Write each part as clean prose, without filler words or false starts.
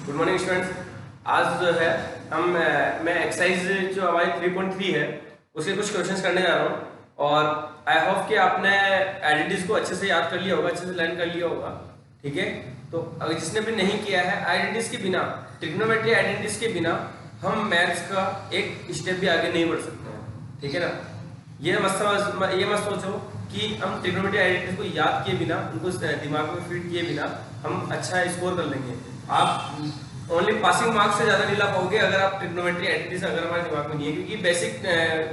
Good morning students. आज जो है मैं एक्सरसाइज जो हमारी 3.3 है उसके कुछ क्वेश्चंस करने जा रहा हूँ और आई होप कि आपने आइडेंटिटीज को अच्छे से याद कर लिया होगा, अच्छे से लर्न कर लिया होगा। ठीक है, तो अगर जिसने भी नहीं किया है, आइडेंटिटीज के बिना, ट्रिग्नोमेट्री आइडेंटिटीज के बिना हम मैथ्स का एक स्टेप भी आगे नहीं बढ़ सकते हैं। ठीक है ना, ये मत सोचो कि हम ट्रिग्नोमेट्री आइडेंटिटीज को याद किए बिना, उनको दिमाग में फीड किए बिना हम अच्छा स्कोर कर लेंगे। आप ओनली पासिंग मार्क्स से ज्यादा नहीं ला पाओगे अगर आप ट्रिग्नोमेट्री आइडेंटिटीज अगर हमारे दिमाग में नहीं है, क्योंकि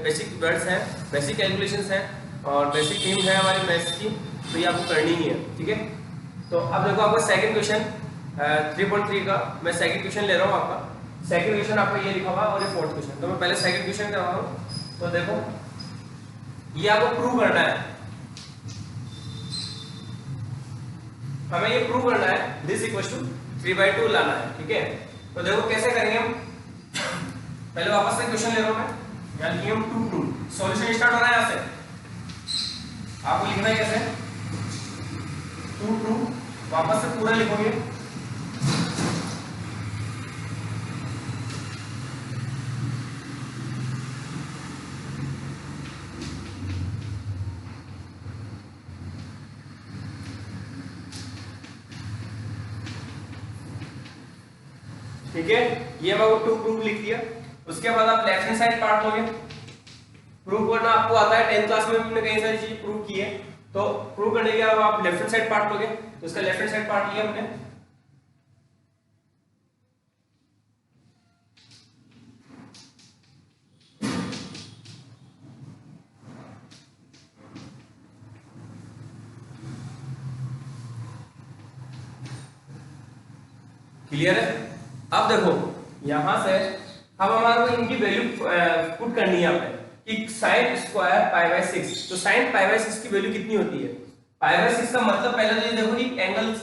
बेसिक वर्ड्स हैं, बेसिक कैलकुलेशंस हैं और बेसिक थीम है हमारे मैथ्स की, तो ये आपको करनी ही है। ठीक है, तो अब देखो आपका सेकंड क्वेश्चन 3.3 का मैं सेकंड क्वेश्चन ले रहा हूँ। आपका सेकंड क्वेश्चन आपका ये लिखा हुआ और ये फोर्थ क्वेश्चन, तो मैं पहले सेकंड क्वेश्चन कर रहा हूँ। तो देखो ये आपको प्रूव करना है, हमें ये प्रूव करना है दिस इक्वल टू 3/2 लाना है। ठीक है, तो देखो कैसे करेंगे हम। पहले वापस से क्वेश्चन ले रहा हूं मैं, यहाँ लिखिए हम 2 सॉल्यूशन स्टार्ट हो रहा है। यहाँ से आपको लिखना है कैसे 2 वापस से पूरा लिखोगे। ठीक है, ये मैं 2 प्रूफ लिख दिया। उसके बाद आप लेफ्ट हैंड साइड पार्ट लोगे। प्रूव करना आपको आता है, 10th क्लास में हमने कई सारी चीज प्रूव की है, तो प्रूव करने के बाद आप लेफ्ट हैंड साइड पार्ट लोगे। तो इसका लेफ्ट हैंड साइड पार्ट लिया हमने। क्लियर है? अब देखो यहां से अब हमारे को इनकी वैल्यू पुट करनी है यहाँ पे कि sin स्क्वायर π/6, तो sin π/6 की वैल्यू कितनी होती है? π/6 का मतलब पहले तो ये देखो कि एंगल्स,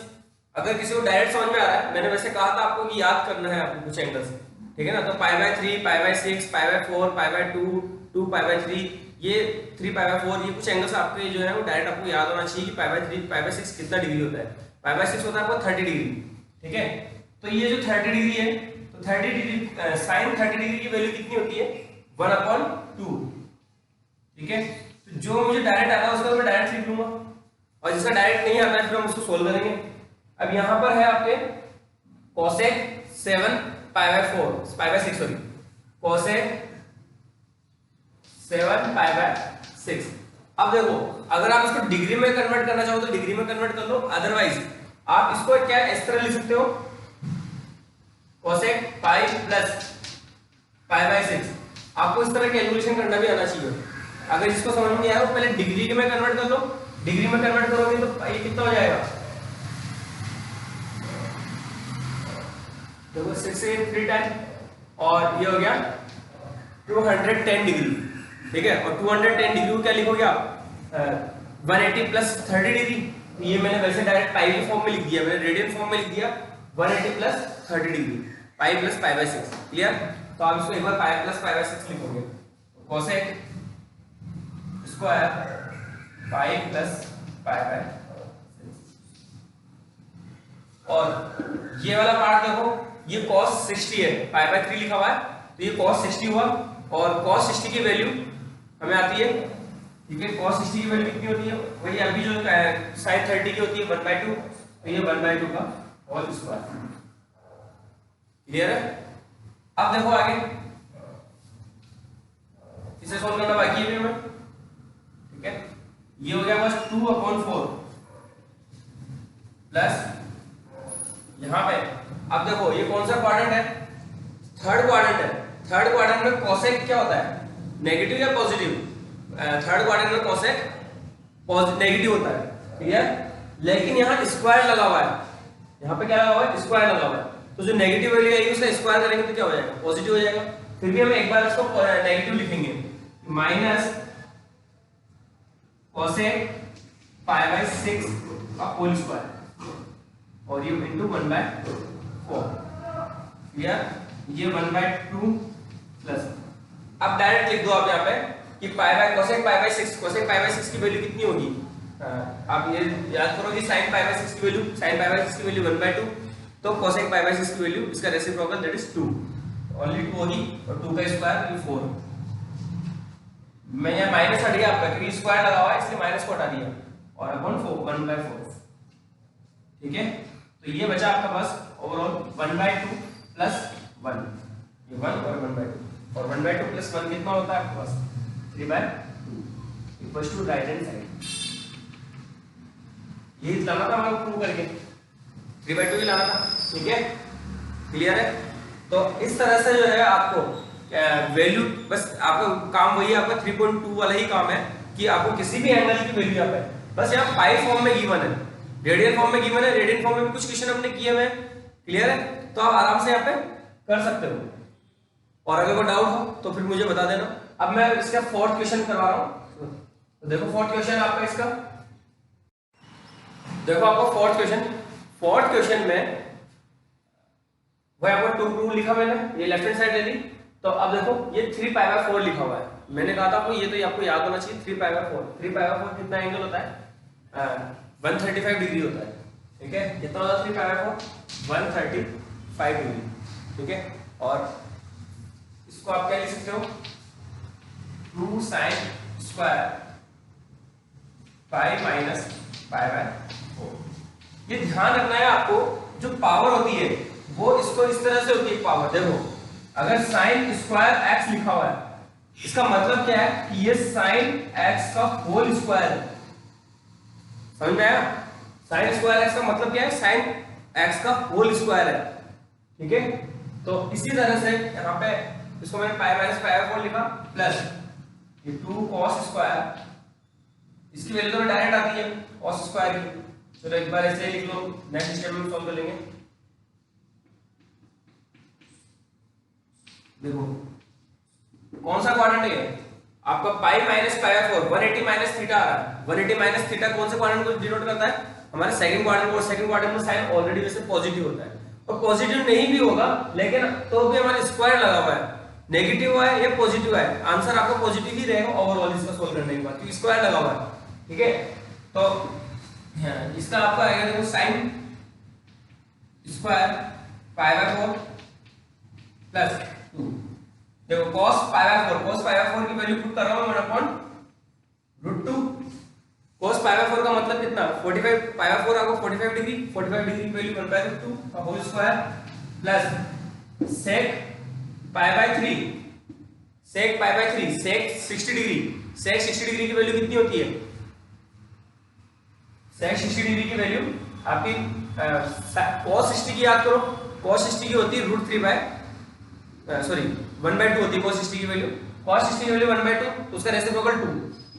अगर किसी को डायरेक्ट समझ में आ रहा है, मैंने वैसे कहा था आपको कि याद करना है आपको कुछ एंगल्स। ठीक है ना, तो π/3 π/6 π/4 π/2 2π/3, ये 3π/4, ये कुछ एंगल्स आपके जो है वो डायरेक्ट आपको याद होना चाहिए कि π/3 π/6 कितना डिग्री होता है। π/6 होता है आपको 30 डिग्री। ठीक है, तो ये जो 30 डिग्री है, तो 30 डिग्री sin 30 डिग्री की वैल्यू कितनी होती है? 1/2। ठीक है, तो जो मुझे डायरेक्ट आता है उसका मैं डायरेक्ट लिख लूंगा, और जिसका डायरेक्ट नहीं आता है फिर हम उसको सोल्व करेंगे। अब यहां पर है आपके cosec 7 π/6 सॉरी cosec 7 π/6। अब देखो अगर आप इसको डिग्री में कन्वर्ट करना चाहो तो डिग्री में कन्वर्ट कर लो, अदरवाइज आप इसको क्या इस तरह लिख सकते हो cosec पाई प्लस π/6। आपको इस तरह कैलकुलेशन करना भी आना चाहिए। अगर इसको समझ में नहीं आया तो पहले डिग्री में कन्वर्ट कर लो, डिग्री में कन्वर्ट करोगे तो ये कितना हो जाएगा? देखो 6 से 3 टाइम और ये हो गया 210 डिग्री। ठीक है, और 210 डिग्री को क्या लिखोगे आप? 180 प्लस 30 डिग्री। ये मैंने वैसे डायरेक्ट पाई के फॉर्म में लिख दिया, मैंने रेडियन फॉर्म में लिख दिया 180 plus 30 degree, pi plus π/6। Clear? तो आप इसको एक बार पाई प्लस π/6 लिखोगे, cosec स्क्वायर पाई प्लस π/6। और ये वाला पार्ट देखो, ये cos 60 है, π/3 लिखा हुआ है, तो ये cos 60 हुआ, और cos 60 की वैल्यू हमें आती है। ठीक है, cos 60 की वैल्यू कितनी होती है? वही अभी जो sin 30 की होती है 1/2, तो ये 1/2 का होल स्क्वायर। क्लियर है? अब देखो आगे इसे सोल्व करना बाकी है हमें। ठीक है, ये हो गया बस 2/4 प्लस यहां पे। अब देखो ये कौन सा क्वाड्रेंट है? थर्ड क्वाड्रेंट है। थर्ड क्वाड्रेंट में cosec क्या होता है? नेगेटिव या पॉजिटिव? थर्ड क्वाड्रेंट में cosec नेगेटिव होता है। ठीक है, लेकिन यहाँ स्क्वायर लगा हुआ है, यहाँ पे क्या लगा हुआ है? स्क्वायर लगा हुआ है, तो जो नेगेटिव वैल्यू आएगी उसका स्क्वायर करेंगे तो क्या हो जाएगा? पॉजिटिव हो जाएगा। फिर भी हम एक बार इसको नेगेटिव लिखेंगे, माइनस cosec π/6 का होल स्क्वायर, और ये इनटू 1/4। क्लियर? ये 1/2 प्लस, अब डायरेक्ट लिख दो आप यहाँ पे कि cosec π/6 की वैल्यू कितनी होगी? आप ये याद करो कि sin π/6 की वैल्यू 1/2, तो cosec पाई बाई 6 की वैल्यू इसका रेसिप्रोकल दैट इज 2, ओनली 2 होगी और 2 का स्क्वायर ये 4। मैं यहाँ माइनस हट गया आपका क्योंकि स्क्वायर लगा हुआ है इसलिए माइनस को हटा दिया और अपॉन 4 1/4। ठीक है, तो ये बचा आपका पास ओवरऑल 1/2 प्लस 1, ये 1 और 1/2 और 1/2 प्लस 1 कितना होता है आपके पास 3/2 equals to right hand side. यही लाना था हमको प्रूव करके 3/2 ही लाना था। ठीक है, क्लियर है। तो इस तरह से जो है आपको वैल्यू, बस आपका काम वही है, आपका 3.2 वाला ही काम है कि आपको किसी भी एंगल की वैल्यू यहाँ पे, बस यहाँ पाई फॉर्म में गिवन है, रेडियन फॉर्म में गिवन है, रेडियन फॉर्म में भी कुछ क्वेश्चन हमने किए हुए हैं। क्लियर है, तो आप आराम से यहाँ पे कर सकते हो और अगर कोई डाउट हो तो फिर मुझे बता देना। अब मैं इसका फोर्थ क्वेश्चन करवा रहा हूँ, तो देखो फोर्थ क्वेश्चन आपका इसका, देखो आपको फोर्थ क्वेश्चन में वही आपको 2 लिखा मैंने, ये लेफ्ट हैंड साइड ले ली। तो अब देखो ये 3π/4 लिखा हुआ है, मैंने कहा था आपको ये तो आपको याद होना चाहिए 3π/4। 3π/4 कितना एंगल होता है 135 डिग्री होता है। ठीक है, कितना होता है 3π/4 135 डिग्री। ठीक है, और इसको आप क्या लिख सकते हो 2 sin स्क्वायर पाई माइनस π/4। ये ध्यान रखना है आपको, जो पावर होती है वो इसको इस तरह से होती है पावर। देखो अगर sin स्क्वायर x लिखा हुआ है, इसका मतलब क्या है कि ये sin x का होल स्क्वायर है। समझ में आया? sin स्क्वायर x का मतलब क्या है, sin x का होल स्क्वायर है। ठीक है, तो इसी तरह से यहाँ पे इसको मैंने पाई माइनस π/4 लिखा प्लस ये 2 cos स्क्वायर, इसकी वैल्यू तो डायरेक्ट आती है cos स्क्वायर की। चलो एक बार ऐसे लिख लो, नेक्स्ट स्टेप में सॉल्व कर लेंगे। देखो कौन सा क्वाड्रेंट है आपका, पाई माइनस π/4 180 माइनस थीटा आ रहा है। 180 माइनस थीटा कौन से क्वाड्रेंट को डिनोट करता है, हमारे सेकंड क्वाड्रेंट को। सेकंड क्वाड्रेंट में साइन ऑलरेडी वैसे पॉजिटिव होता है, और पॉजिटिव नहीं भी होगा लेकिन तो भी हमारा स्क्वायर लगा हुआ है, नेगेटिव है या पॉजिटिव है, आंसर आपका पॉजिटिव ही रहेगा ओवरऑल इसका सोल्व करने के बाद, क्योंकि स्क्वायर लगा हुआ है। ठीक है, तो इसका आपका आएगा देखो साइन स्क्वायर π/4 प्लस 2, देखो cos π/4 की वैल्यू पुट कर रहा हूं मैं अपॉन √2। cos π/4 का मतलब कितना 45, π/4 आपको 45 डिग्री, 45 डिग्री की वैल्यू 1/2 का whole square plus sec π/3, sec π/3 sec 60 degree, sec 60 degree की वैल्यू कितनी होती है, sec 60 डिग्री की वैल्यू आपकी cos 60 की याद करो, cos 60 की होती है √3 होती है cos 60 की वैल्यू, cos 60 की वैल्यू 1/2, तो उसका रेसिप्रोकल 2,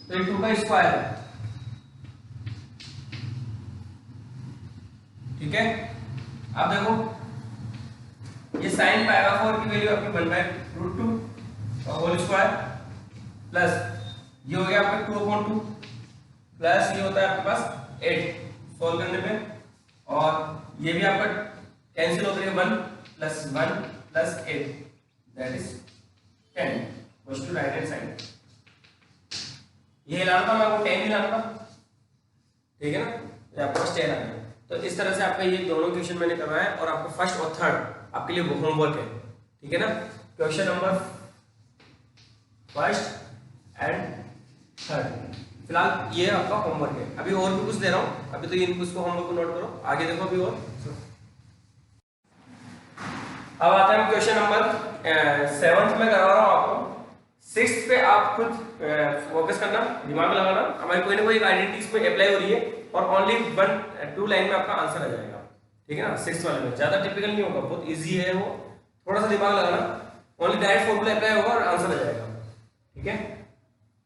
तो ये 2 का स्क्वायर है। ठीक है, अब देखो ये sin π/4 की वैल्यू आपकी 1/√2 का होल स्क्वायर प्लस ये हो गया आपका 2/2 प्लस ये होता है आपके पास 8 सॉल्व करने पे, और ये भी आपका कैंसिल होकर 1 plus 1 plus 8 that is 10 goes to right hand side. ये लाना था मैं, वो 10 ही लाना था। ठीक है ना, ये आपके पास 10 आ गया। तो इस तरह से आपका ये दोनों क्वेश्चन मैंने करवाया है, और आपका फर्स्ट और थर्ड आपके लिए होमवर्क है। ठीक है ना, question number first and third फिलहाल ये आपका होमवर्क है। अभी और भी कुछ दे रहा हूं, अभी तो ये इसको होमवर्क को नोट करो, आगे देखो अभी और। अब आते हैं क्वेश्चन नंबर 7 में करवा रहा हूं आपको। 6 पे आप खुद फोकस करना, दिमाग लगाना, हमारी कोई ना कोई आइडेंटिटी इसमें अप्लाई हो रही है, और ओनली 1-2 लाइन में आपका आंसर आ जाएगा। ठीक है ना, 6 वाले में ज्यादा टिपिकल नहीं होगा, बहुत इजी है वो, थोड़ा सा दिमाग लगाना, ओनली डायरेक्ट फॉर्मूला अप्लाई होगा और आंसर आ जाएगा। ठीक है,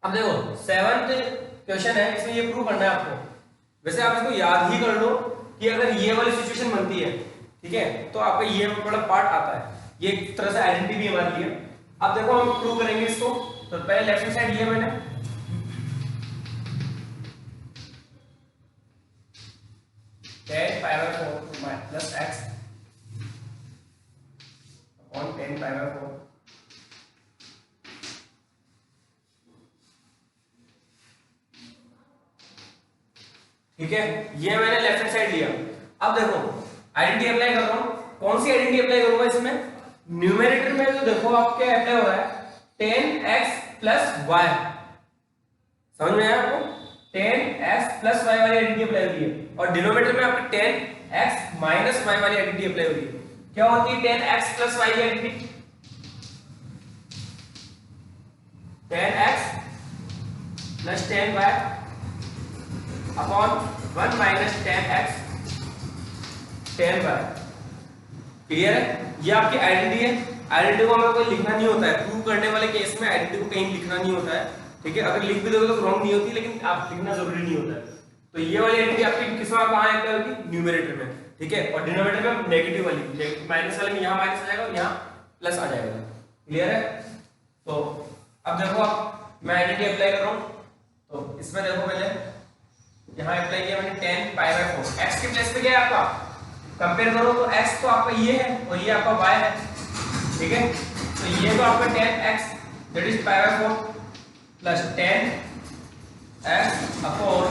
अब देखो 7th क्वेश्चन है, इसमें ये प्रूव करना है आपको। वैसे आप इसको याद ही कर लो कि अगर ये वाली सिचुएशन बनती है, ठीक है, तो आपका ये बड़ा पार्ट आता है, ये एक तरह से आइडेंटिटी भी हमारी है। अब देखो हम प्रूव करेंगे इसको, तो पहले लेफ्ट हैंड साइड लिया मैंने, tan π/4 plus x upon tan π/4 ठीक है, ये मैंने लेफ्ट हैंड साइड लिया। अब देखो आइडेंटिटी अप्लाई कर रहा हूं। कौन सी आइडेंटिटी अप्लाई करूंगा इसमें? न्यूमेरेटर में तो देखो आपके अप्लाई हो रहा है 10x प्लस y, समझ में आया आपको? 10x प्लस y वाली आइडेंटिटी अप्लाई हो रही है, और डिनोमिनेटर में आपकी 10x माइनस y वाली आइडेंटिटी अप्लाई हो रही है। क्या होती है 10x प्लस y की identity? 10x plus 10y upon 1 minus 10x 10y। Clear है? ये आपकी आइडेंटिटी है। आइडेंटिटी को हमें कोई लिखना नहीं होता है, प्रूव करने वाले केस में आइडेंटिटी को कहीं लिखना नहीं होता है, ठीक है? अगर लिख भी दोगे तो रॉन्ग नहीं होती, लेकिन आप लिखना जरूरी नहीं होता है। तो ये वाली आइडेंटिटी आपकी किसमें कहां अप्लाई होगी? न्यूमरेटर में, ठीक है? और डिनोमिनेटर में नेगेटिव वाली, माइनस वाले में यहां माइनस आ जाएगा और यहां प्लस आ जाएगा। क्लियर है? तो अब देखो आप, मैं आइडेंटिटी अप्लाई कर रहा हूं, तो इसमें देखो पहले यहां अप्लाई किया मैंने 10 पाई बाय 4। x के प्लेस पे क्या है आपका? कंपेयर करो तो x तो आपका ये है और ये आपका y है, ठीक है? तो ये तो आपका 10x that is pi by 4 plus 10x upon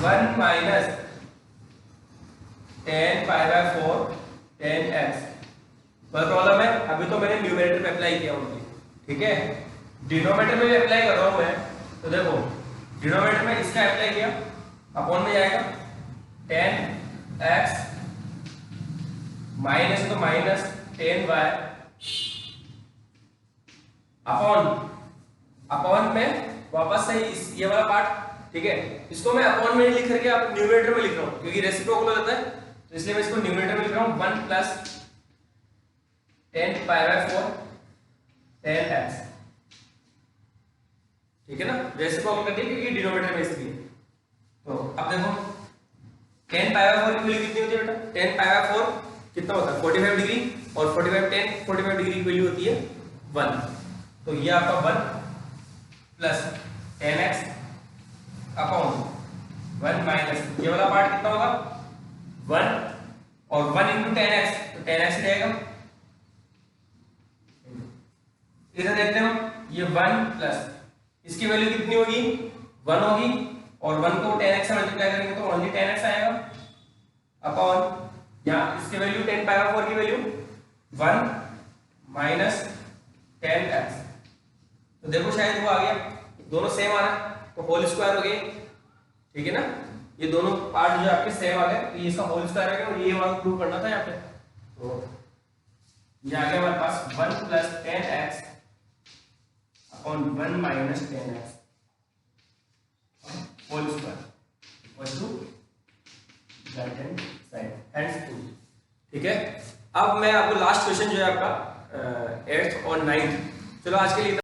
1 minus 10 pi by 4 10x। कोई प्रॉब्लम है? अभी तो मैंने न्यूमरेटर में अप्लाई किया ओनली, ठीक है? डिनोमिनेटर में भी अप्लाई कर रहा हूं मैं, तो देखो डिनोमिनेटर में इसका अप्लाई किया, अपॉन में जाएगा 10x माइनस तो माइनस 10y अपॉन में वापस से ये वाला पार्ट, ठीक है? इसको मैं अपॉन में लिख करके आप न्यूमरेटर में लिख रहा हूं, क्योंकि रेसिप्रोकल हो जाता है, तो इसलिए मैं इसको न्यूमरेटर में लिख रहा हूं 1 प्लस 10 पाई बाय 4 10x, ठीक है ना? रेसिप्रोकल करके क्योंकि डिनोमिनेटर में इसलिए। तो अब देखो 10 पाई बाय 4 की वैल्यू कितनी होती है बेटा? 10 पाई बाय 4 कितना होता है? 45 डिग्री, और 45 डिग्री की वैल्यू होती है 1। तो ये आपका 1 प्लस 10x अपॉन 1 माइनस ये वाला पार्ट कितना होगा? 1, और 1 इंटू 10x, तो 10x ही रहेगा। इधर देखते हैं ये 1 प्लस इसकी वैल्यू कितनी होगी? 1 होगी, और 1 को 10x से मल्टीप्लाई करेंगे तो ओनली 10x आएगा, अपॉन यहाँ इसकी वैल्यू 10 पाई बाय 4 की वैल्यू 1 माइनस 10x। तो देखो शायद वो आ गया, दोनों सेम आ रहा है, तो होल स्क्वायर हो गए, ठीक है ना? ये दोनों पार्ट जो आपके सेम आ गए, तो ये इसका होल स्क्वायर आ गया, और ये वाला प्रूव करना था यहाँ पे। तो ये आ गया हमारे पास 1 plus 10x upon 1 minus 10x whole square equal to right hand side, hands to, ठीक है? अब मैं आपको लास्ट क्वेश्चन जो है आपका 8th और 9th, चलो आज के लिए